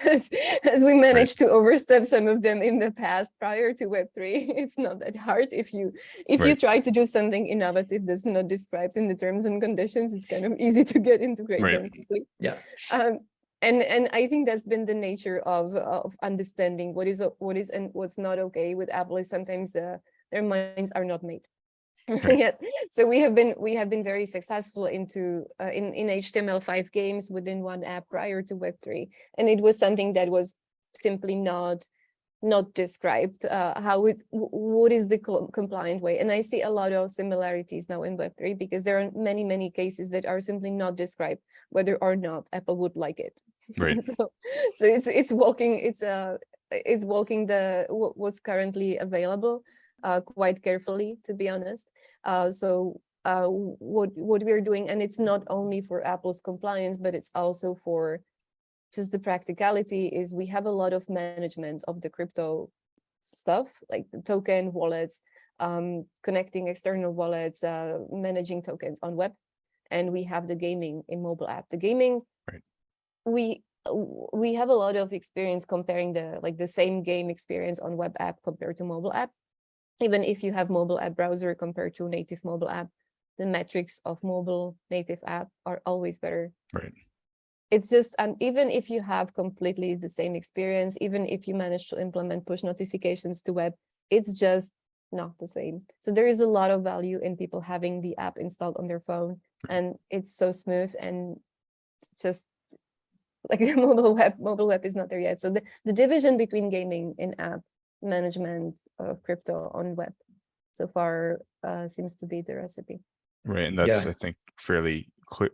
[SPEAKER 3] as we managed to overstep some of them in the past prior to Web3. It's not that hard if you try to do something innovative that's not described in the terms and conditions. It's kind of easy to get into gray zone quickly.
[SPEAKER 2] Yeah.
[SPEAKER 3] And I think that's been the nature of understanding what is and what's not okay with Apple is sometimes their minds are not made. Yet. So we have been very successful into in HTML5 games within one app prior to Web3, and it was something that was simply not described what is the compliant way. And I see a lot of similarities now in Web3 because there are many cases that are simply not described whether or not Apple would like it.
[SPEAKER 1] Right.
[SPEAKER 3] so it's walking what's currently available quite carefully, to be honest. What we're doing, and it's not only for Apple's compliance, but it's also for just the practicality, is we have a lot of management of the crypto stuff, like the token wallets, connecting external wallets, managing tokens on web, and we have the gaming in mobile app. The gaming,
[SPEAKER 1] right.
[SPEAKER 3] We have a lot of experience comparing the same game experience on web app compared to mobile app. Even if you have mobile app browser compared to native mobile app, the metrics of mobile native app are always better.
[SPEAKER 1] Right.
[SPEAKER 3] It's just, and even if you have completely the same experience, even if you manage to implement push notifications to web, it's just not the same. So there is a lot of value in people having the app installed on their phone, and it's so smooth, and just like the mobile web is not there yet. So the division between gaming and app management of crypto on web so far seems to be the recipe.
[SPEAKER 1] Right, and that's I think fairly clear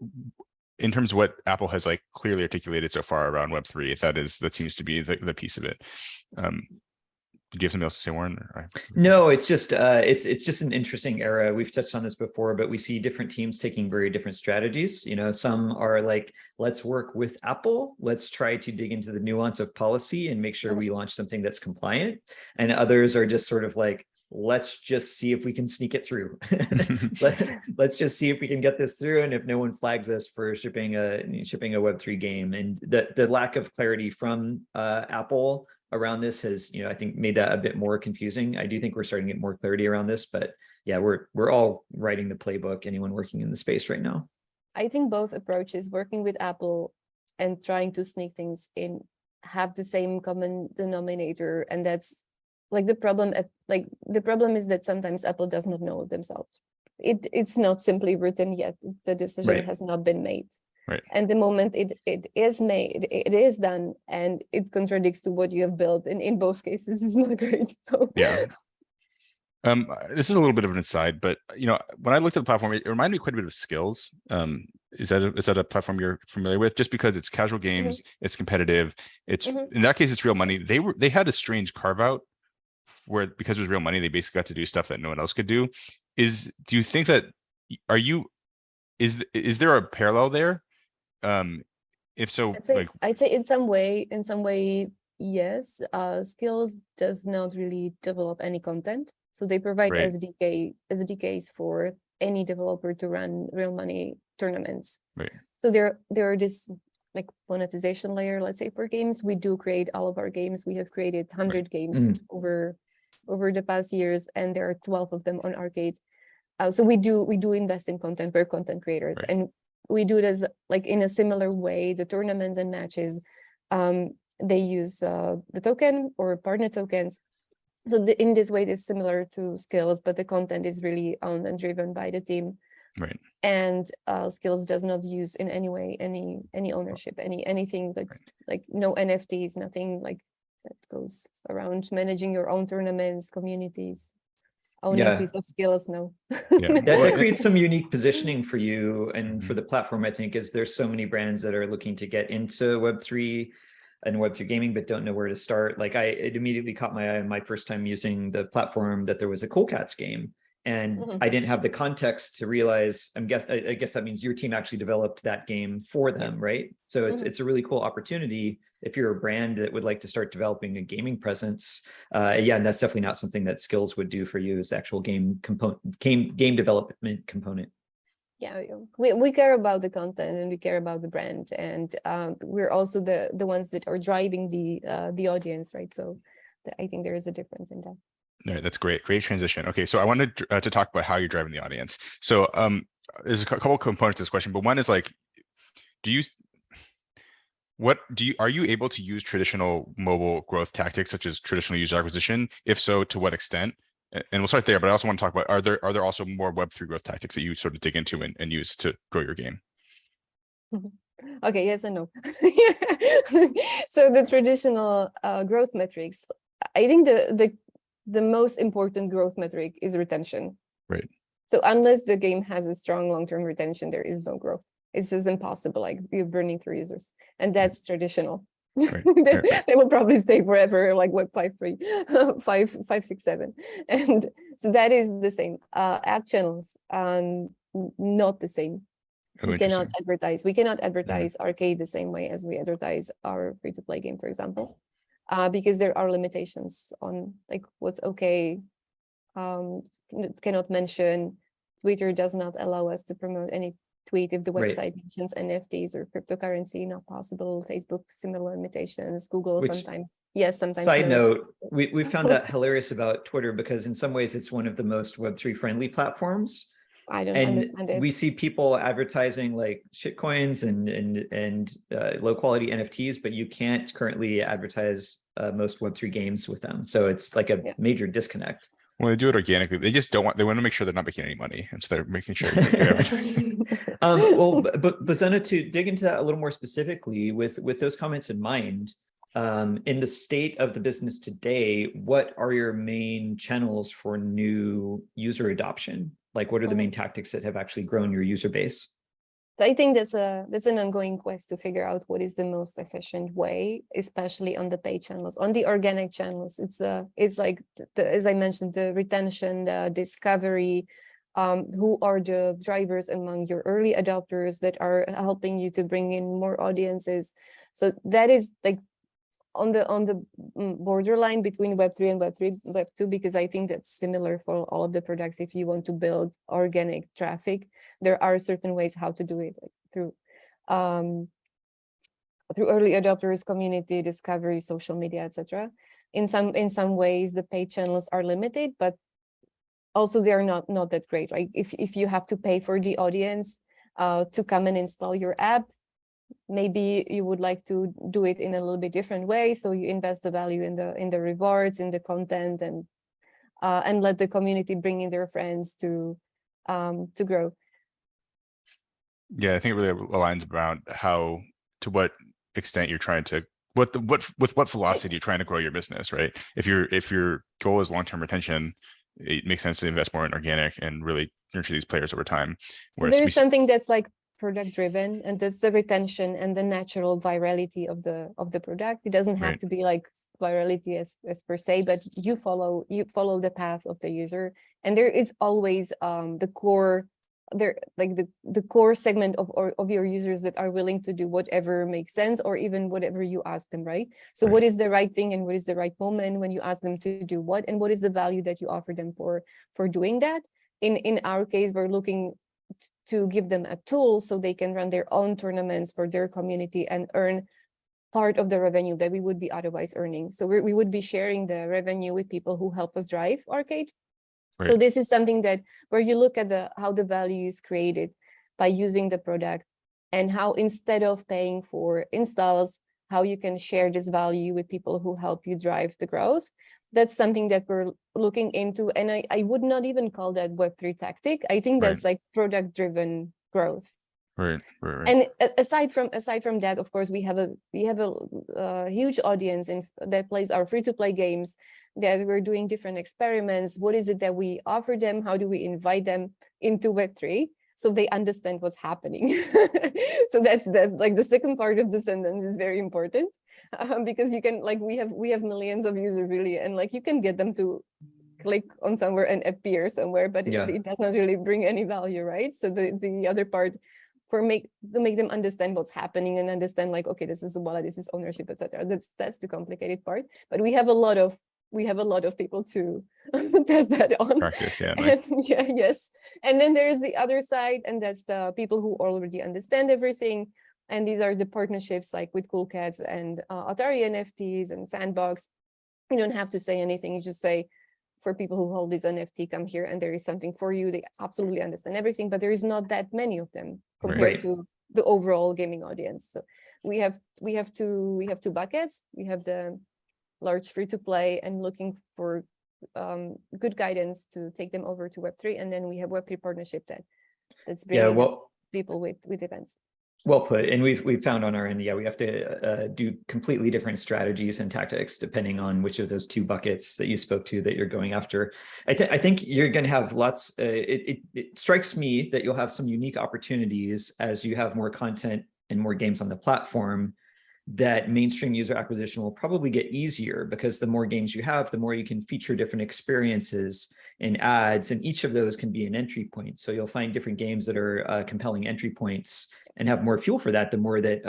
[SPEAKER 1] in terms of what Apple has like clearly articulated so far around Web3. If that seems to be the piece of it. Do you have something else to say, Warren?
[SPEAKER 2] No, it's just an interesting era. We've touched on this before, but we see different teams taking very different strategies. Some are like, let's work with Apple. Let's try to dig into the nuance of policy and make sure we launch something that's compliant. And others are just sort of like, let's just see if we can sneak it through. Let's just see if we can get this through. And if no one flags us for shipping a Web3 game, and the lack of clarity from Apple around this has, I think made that a bit more confusing. I do think we're starting to get more clarity around this, but yeah, we're all writing the playbook, anyone working in the space right now.
[SPEAKER 3] I think both approaches, working with Apple and trying to sneak things in, have the same common denominator, and that's like the problem is that sometimes Apple does not know themselves. It's not simply written yet. The decision has not been made.
[SPEAKER 1] Right. And
[SPEAKER 3] the moment it is made, it is done, and it contradicts to what you have built. And in both cases, it's not great. So
[SPEAKER 1] yeah. This is a little bit of an aside, but when I looked at the platform, it reminded me quite a bit of Skills. Is that a platform you're familiar with? Just because it's casual games, it's competitive. It's in that case, it's real money. They had a strange carve out where, because it was real money, they basically got to do stuff that no one else could do. Do you think that is there a parallel there? If so,
[SPEAKER 3] I'd say in some way, yes. Skills does not really develop any content, so they provide SDKs for any developer to run real money tournaments.
[SPEAKER 1] Right.
[SPEAKER 3] So there are this like monetization layer. Let's say for games, we do create all of our games. We have created 100 games over the past years, and there are 12 of them on arcade. So we do invest in content. We're content creators, and we do this like in a similar way. The tournaments and matches, they use the token or partner tokens. So in this way, it's similar to Skills, but the content is really owned and driven by the team.
[SPEAKER 1] Right.
[SPEAKER 3] And Skills does not use in any way any ownership, anything like no NFTs, nothing like that goes around managing your own tournaments, communities. Owning a piece of Skills, no.
[SPEAKER 2] That creates some unique positioning for you and for the platform, I think, is there's so many brands that are looking to get into Web3 and Web3 gaming, but don't know where to start. Like it immediately caught my eye my first time using the platform that there was a Cool Cats game. And I didn't have the context to realize, I guess that means your team actually developed that game for them, right? So it's a really cool opportunity if you're a brand that would like to start developing a gaming presence. And that's definitely not something that Skills would do for you as actual game development component.
[SPEAKER 3] Yeah, we care about the content and we care about the brand, and we're also the ones that are driving the audience, right? So I think there is a difference in that.
[SPEAKER 1] No, that's great. Great transition. Okay, so I wanted to talk about how you're driving the audience. So there's a couple components to this question, but one is like, are you able to use traditional mobile growth tactics such as traditional user acquisition? If so, to what extent? And we'll start there, but I also want to talk about, are there also more Web3 growth tactics that you sort of dig into and use to grow your game?
[SPEAKER 3] Okay, yes and no. So the traditional growth metrics, I think the most important growth metric is retention.
[SPEAKER 1] Right.
[SPEAKER 3] So unless the game has a strong long-term retention, there is no growth. It's just impossible. Like, you're burning through users, and that's traditional.
[SPEAKER 1] Right.
[SPEAKER 3] They will probably stay forever, like Web 5.3, 5, 5, 6, 7, and so that is the same. Ad channels, not the same.
[SPEAKER 1] Oh,
[SPEAKER 3] We cannot
[SPEAKER 1] interesting.
[SPEAKER 3] advertise. We cannot advertise arcade the same way as we advertise our free-to-play game, for example, because there are limitations on like what's okay. Cannot mention. Twitter does not allow us to promote any tweet if the website mentions NFTs or cryptocurrency. Not possible. Facebook, similar limitations. Google, sometimes yes, sometimes
[SPEAKER 2] side
[SPEAKER 3] no.
[SPEAKER 2] note, we found that hilarious about Twitter, because in some ways it's one of the most Web3 friendly platforms.
[SPEAKER 3] I don't understand it.
[SPEAKER 2] We see people advertising like shitcoins and low quality NFTs, but you can't currently advertise most Web3 games with them. So it's like a major disconnect.
[SPEAKER 1] Well, they do it organically. They just don't want, they want to make sure they're not making any money. And so they're making sure they're advertising.
[SPEAKER 2] Well, but Bozena, to dig into that a little more specifically, with those comments in mind, in the state of the business today, what are your main channels for new user adoption? Like, what are the main tactics that have actually grown your user base?
[SPEAKER 3] I think that's an ongoing quest to figure out what is the most efficient way, especially on the paid channels. On the organic channels, it's like as I mentioned, the retention, the discovery, who are the drivers among your early adopters that are helping you to bring in more audiences. So that is like on the borderline between Web3 and Web2, because I think that's similar for all of the products. If you want to build organic traffic, there are certain ways how to do it, like through early adopters, community discovery, social media, etc. In some ways, the paid channels are limited, but also they are not that great. Right? If you have to pay for the audience to come and install your app, maybe you would like to do it in a little bit different way. So you invest the value in the rewards, in the content, and let the community bring in their friends to grow.
[SPEAKER 1] Yeah, I think it really aligns around how, to what extent you're trying to, with what velocity you're trying to grow your business, right? If your goal is long-term retention, it makes sense to invest more in organic and really nurture these players over time.
[SPEAKER 3] So there is something that's like product driven, and that's the retention and the natural virality of the product. It doesn't have to be like virality as per se, but you follow the path of the user, and there is always the core there, like the core segment of your users that are willing to do whatever makes sense, or even whatever you ask them, right? So what is the right thing, and what is the right moment when you ask them to do what, and what is the value that you offer them for doing that? In our case, we're looking to give them a tool so they can run their own tournaments for their community and earn part of the revenue that we would be otherwise earning. So we would be sharing the revenue with people who help us drive arcade. So this is something that where you look at how the value is created by using the product, and how instead of paying for installs, how you can share this value with people who help you drive the growth. That's something that we're looking into, and I would not even call that Web3 tactic. I think that's like product-driven growth.
[SPEAKER 1] Right.
[SPEAKER 3] And aside from that, of course, we have a huge audience that plays our free-to-play games, that we're doing different experiments. What is it that we offer them? How do we invite them into Web3 so they understand what's happening? So that's like the second part of the sentence is very important. Because you can, like, we have millions of users really, and like you can get them to click on somewhere and appear somewhere, but it does not really bring any value, right? So the other part to make them understand what's happening and understand, like, okay, this is a wallet, this is ownership, etc. That's the complicated part. But we have a lot of people to test that on.
[SPEAKER 1] Practice, yeah.
[SPEAKER 3] And, yes. And then there is the other side, and that's the people who already understand everything. And these are the partnerships like with Cool Cats and Atari NFTs and Sandbox. You don't have to say anything. You just say, for people who hold this NFT, come here and there is something for you. They absolutely understand everything, but there is not that many of them compared to the overall gaming audience. So we have two buckets. We have the large free-to-play and looking for good guidance to take them over to Web3, and then we have Web3 partnership that's bringing people with events.
[SPEAKER 2] Well put. And we've found on our end, we have to do completely different strategies and tactics depending on which of those two buckets that you spoke to that you're going after. I think you're going to have lots. It strikes me that you'll have some unique opportunities as you have more content and more games on the platform, that mainstream user acquisition will probably get easier, because the more games you have, the more you can feature different experiences and ads, and each of those can be an entry point. So you'll find different games that are compelling entry points and have more fuel for that the more that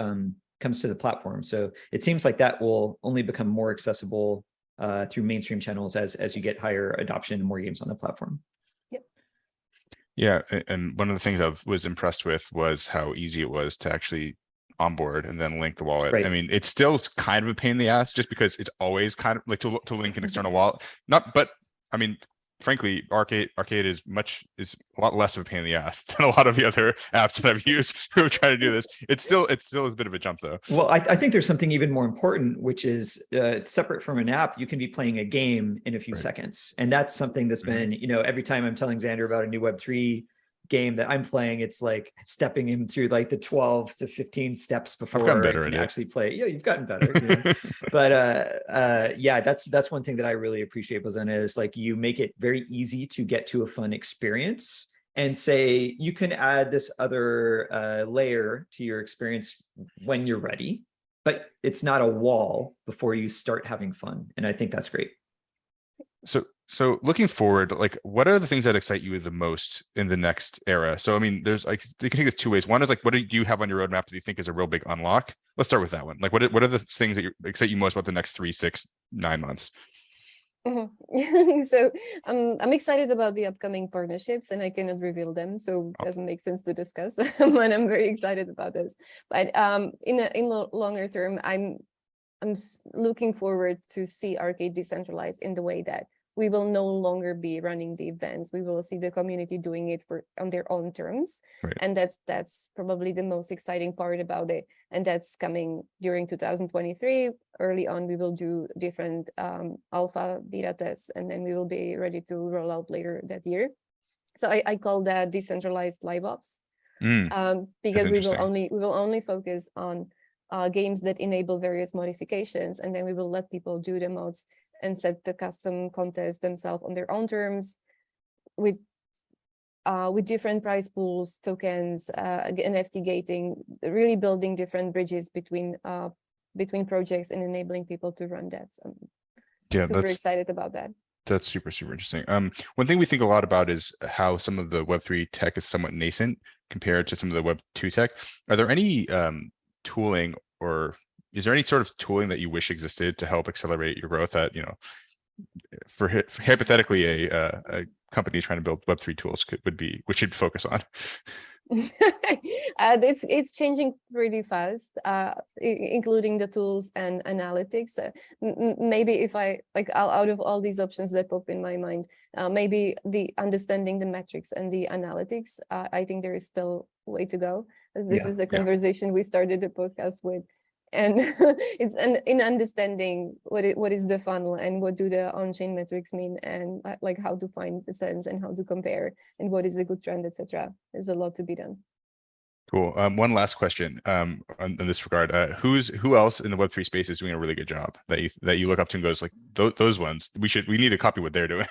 [SPEAKER 2] comes to the platform. So it seems like that will only become more accessible through mainstream channels as you get higher adoption and more games on the platform.
[SPEAKER 3] Yep.
[SPEAKER 1] Yeah, and one of the things I was impressed with was how easy it was to actually onboard and then link the wallet.
[SPEAKER 2] Right.
[SPEAKER 1] I mean, it's still kind of a pain in the ass, just because it's always kind of like to link an external wallet. But I mean, frankly, Arcade is a lot less of a pain in the ass than a lot of the other apps that I've used who try to do this. It still is a bit of a jump though.
[SPEAKER 2] Well, I think there's something even more important, which is separate from an app. You can be playing a game in a few seconds, and that's something that's been, every time I'm telling Xander about a new Web3 game that I'm playing, it's like stepping him through like the 12 to 15 steps before I can actually play. Yeah, you've gotten better. But yeah, that's one thing that I really appreciate, Bozena, is like you make it very easy to get to a fun experience and say you can add this other layer to your experience when you're ready, but it's not a wall before you start having fun. And I think that's great.
[SPEAKER 1] So looking forward, like, what are the things that excite you the most in the next era? So, I mean, there's like, you can take this two ways. One is like, what do you have on your roadmap that you think is a real big unlock? Let's start with that one. Like, what are the things that excite you most about the next 3, 6, 9 months?
[SPEAKER 3] So I'm excited about the upcoming partnerships, and I cannot reveal them, so it doesn't make sense to discuss. But I'm very excited about this. But in the longer term, I'm looking forward to see Arcade decentralized in the way that we will no longer be running the events. We will see the community doing it on their own terms. Right. And that's probably the most exciting part about it. And that's coming during 2023. Early on, we will do different alpha, beta tests, and then we will be ready to roll out later that year. So I call that decentralized live ops, because we will only focus on games that enable various modifications, and then we will let people do the mods and set the custom contests themselves on their own terms, with different prize pools, tokens, NFT gating, really building different bridges between projects and enabling people to run that. So I'm super excited about that.
[SPEAKER 1] That's super, super interesting. One thing we think a lot about is how some of the Web3 tech is somewhat nascent compared to some of the Web2 tech. Are there any tooling, or is there any sort of tooling that you wish existed to help accelerate your growth that, for hypothetically a company trying to build Web3 tools which should focus on?
[SPEAKER 3] It's changing pretty fast, including the tools and analytics. Maybe if I out of all these options that pop in my mind, maybe the understanding the metrics and the analytics, I think there is still a way to go. This is a conversation we started the podcast with, and it's in understanding what is the funnel and what do the on-chain metrics mean, and like how to find the sense and how to compare and what is a good trend, etc. There's a lot to be done.
[SPEAKER 1] Cool. One last question in this regard. Who else in the Web3 space is doing a really good job that you look up to and goes like, those ones we need to copy what they're doing,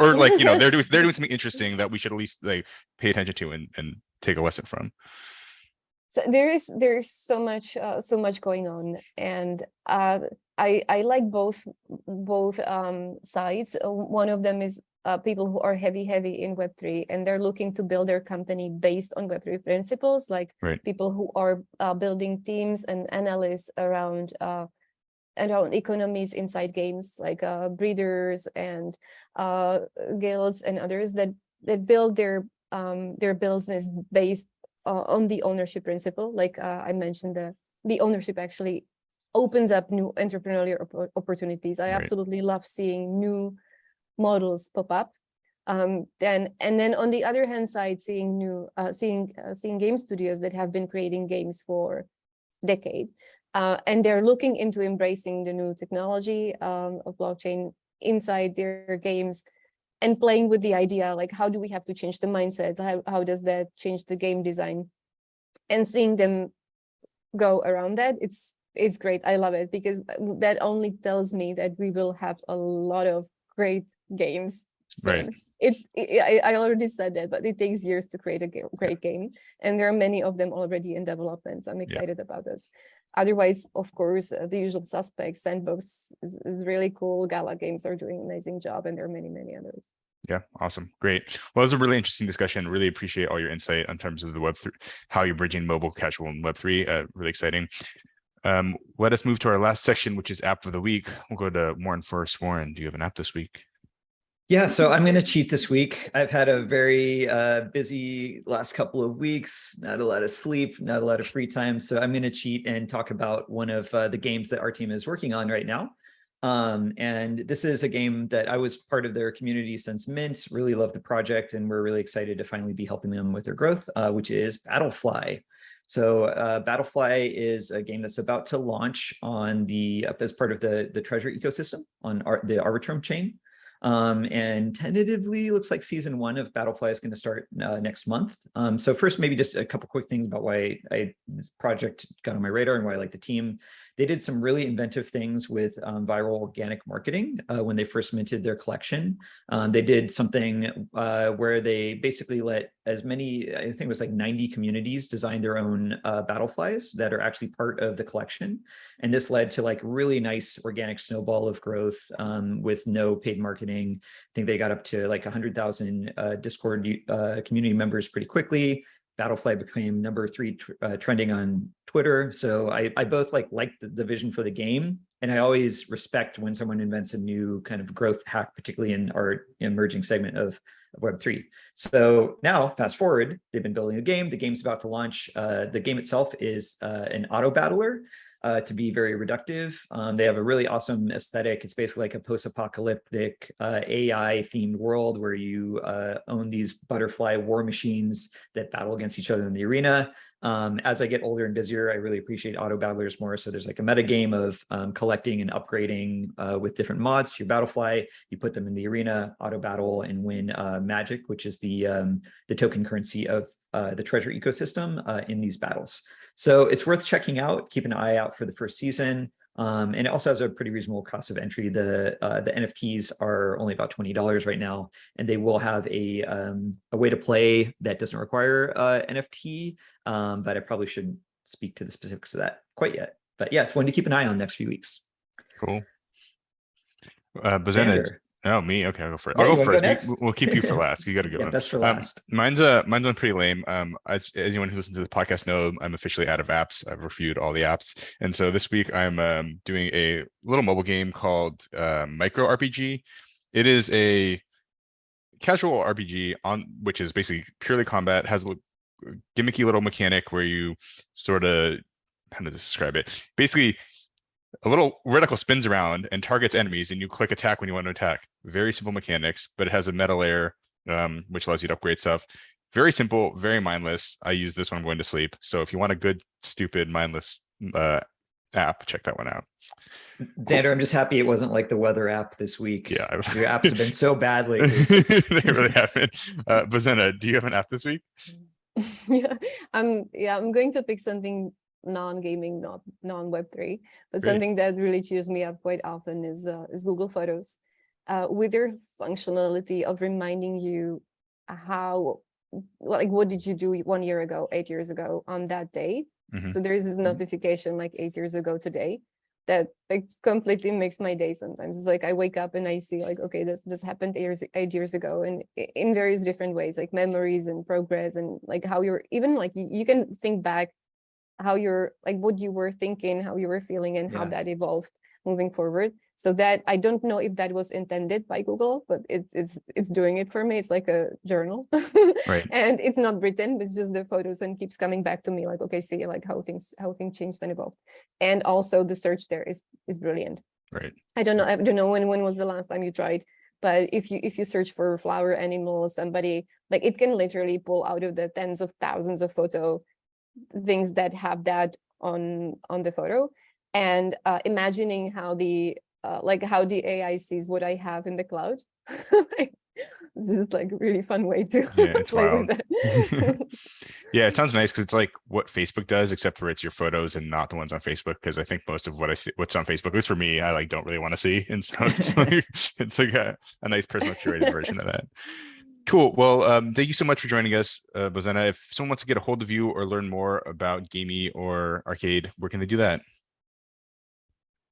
[SPEAKER 1] or like they're doing something interesting that we should at least like pay attention to and take a lesson from.
[SPEAKER 3] So there's so much going on, and I like both sides. One of them is people who are heavy in Web3, and they're looking to build their company based on Web3 principles, like people who are building teams and analysts around economies inside games, like breeders and guilds and others that build their business based on the ownership principle. Like I mentioned, the ownership actually opens up new entrepreneurial opportunities. I absolutely love seeing new models pop up. And then on the other hand side, seeing game studios that have been creating games for decade. And they're looking into embracing the new technology of blockchain inside their games and playing with the idea, like, how do we have to change the mindset? How does that change the game design? And seeing them go around that, it's great. I love it, because that only tells me that we will have a lot of great games soon.
[SPEAKER 1] Right.
[SPEAKER 3] I already said that, but it takes years to create a great game, and there are many of them already in development. So I'm excited about this. Otherwise, of course, the usual suspects. Sandbox is really cool. Gala Games are doing an amazing job, and there are many others.
[SPEAKER 1] Yeah, awesome. Great. Well, it was a really interesting discussion. Really appreciate all your insight in terms of the Web3, how you're bridging mobile, casual, and Web3. Really exciting. Let us move to our last section, which is app of the week. We'll go to Warren first. Warren, do you have an app this week?
[SPEAKER 2] Yeah, so I'm going to cheat this week. I've had a very busy last couple of weeks, not a lot of sleep, not a lot of free time. So I'm going to cheat and talk about one of the games that our team is working on right now. And this is a game that I was part of their community since Mint, really love the project, and we're really excited to finally be helping them with their growth, which is Battlefly. So Battlefly is a game that's about to launch on as part of the Treasure ecosystem on the Arbitrum chain. And tentatively looks like season 1 of Battlefly is going to start next month. So first, maybe just a couple quick things about why this project got on my radar and why I like the team. They did some really inventive things with viral organic marketing when they first minted their collection. They did something where they basically let as many, I think it was like 90 communities design their own Battleflies that are actually part of the collection. And this led to like really nice organic snowball of growth with no paid marketing. I think they got up to like 100,000 Discord community members pretty quickly. Battlefly became number 3 trending on Twitter. So I both like the vision for the game, and I always respect when someone invents a new kind of growth hack, particularly in our emerging segment of Web3. So now, fast forward, they've been building a game. The game's about to launch. The game itself is an auto battler. To be very reductive. They have a really awesome aesthetic. It's basically like a post-apocalyptic AI-themed world where you own these butterfly war machines that battle against each other in the arena. As I get older and busier, I really appreciate auto battlers more. So there's like a meta game of collecting and upgrading with different mods to your Battlefly. You put them in the arena, auto battle, and win magic, which is the token currency of the Treasure ecosystem in these battles. So it's worth checking out. Keep an eye out for the first season. And it also has a pretty reasonable cost of entry. The NFTs are only about $20 right now, and they will have a way to play that doesn't require NFT, but I probably shouldn't speak to the specifics of that quite yet. But yeah, it's one to keep an eye on next few weeks.
[SPEAKER 1] Cool. Bozena, oh, me? Okay, I'll go first.
[SPEAKER 2] Yeah,
[SPEAKER 1] I'll go first.
[SPEAKER 2] next?
[SPEAKER 1] We'll keep you for last. You got to go.
[SPEAKER 2] Yeah, best for last.
[SPEAKER 1] Mine's one pretty lame. As anyone who listens to the podcast know, I'm officially out of apps. I've reviewed all the apps, and so this week I'm doing a little mobile game called Micro RPG. It is a casual RPG which is basically purely combat. Has a gimmicky little mechanic where you sort of, how to describe it? Basically, a little reticle spins around and targets enemies, and you click attack when you want to attack. Very simple mechanics, but it has a meta layer, which allows you to upgrade stuff. Very simple, very mindless. I use this when I'm going to sleep. So if you want a good, stupid, mindless app, check that one out.
[SPEAKER 2] Xander, I'm just happy it wasn't like the weather app this week.
[SPEAKER 1] Yeah.
[SPEAKER 2] Your apps have been so bad lately.
[SPEAKER 1] They really have been. Bozena, do you have an app this week?
[SPEAKER 3] Yeah, I'm going to pick something non-gaming, not non-Web3, but
[SPEAKER 1] Great.
[SPEAKER 3] Something that really cheers me up quite often is Google Photos, with their functionality of reminding you how, like, what did you do 1 year ago, 8 years ago on that day.
[SPEAKER 1] Mm-hmm.
[SPEAKER 3] So there is this notification like 8 years ago today that like completely makes my day. Sometimes it's like I wake up and I see like, okay, this happened 8 years ago, and in various different ways, like memories and progress, and like how you're even like you can think back how you're like what you were thinking, how you were feeling, and how that evolved moving forward. So that I don't know if that was intended by Google, but it's doing it for me. It's like a journal,
[SPEAKER 1] Right?
[SPEAKER 3] And it's not written, it's just the photos, and keeps coming back to me like, okay, see like how things changed and evolved. And also the search there is brilliant.
[SPEAKER 1] Right.
[SPEAKER 3] I don't know when was the last time you tried, but if you search for flower animals, somebody, like, it can literally pull out of the tens of thousands of photo things that have that on the photo, and imagining how the AI sees what I have in the cloud. Like, this is like a really fun way to
[SPEAKER 1] it's
[SPEAKER 3] play
[SPEAKER 1] wild.
[SPEAKER 3] with it.
[SPEAKER 1] Yeah, it sounds nice because it's like what Facebook does, except for it's your photos and not the ones on Facebook. Because I think most of what I see, what's on Facebook, at least for me, I like don't really want to see, and so it's like a nice personal curated version of that. Cool. Well, thank you so much for joining us, Bozena. If someone wants to get a hold of you or learn more about Gamee or Arcade, where can they do that?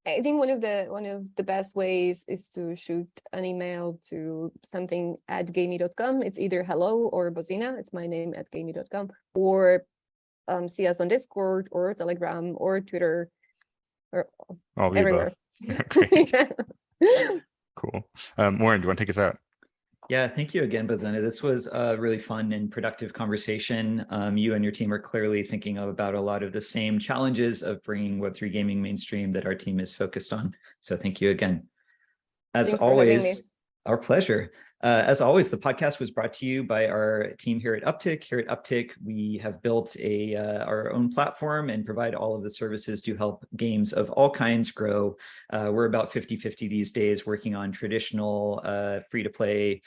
[SPEAKER 3] I think one of the best ways is to shoot an email to something at gamee.com. It's either hello or Bozena. It's my name at gamee.com, or see us on Discord or Telegram or Twitter or
[SPEAKER 1] All the
[SPEAKER 3] everywhere.
[SPEAKER 1] above. Great. Cool. Warren, do you want to take us out?
[SPEAKER 2] Yeah, thank you again, Bozena. This was a really fun and productive conversation. You and your team are clearly thinking about a lot of the same challenges of bringing Web3 gaming mainstream that our team is focused on. So thank you again. As
[SPEAKER 3] Thanks for having me.
[SPEAKER 2] always, our pleasure. As always, the podcast was brought to you by our team here at Upptic. Here at Upptic, we have built our own platform and provide all of the services to help games of all kinds grow. We're about 50-50 these days, working on traditional free-to-play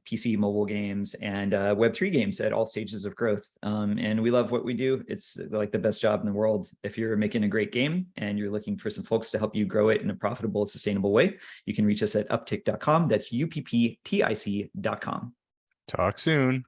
[SPEAKER 2] PC mobile games and Web3 games at all stages of growth. And we love what we do. It's like the best job in the world. If you're making a great game and you're looking for some folks to help you grow it in a profitable, sustainable way, you can reach us at upptic.com. That's upptic.com.
[SPEAKER 1] Talk soon.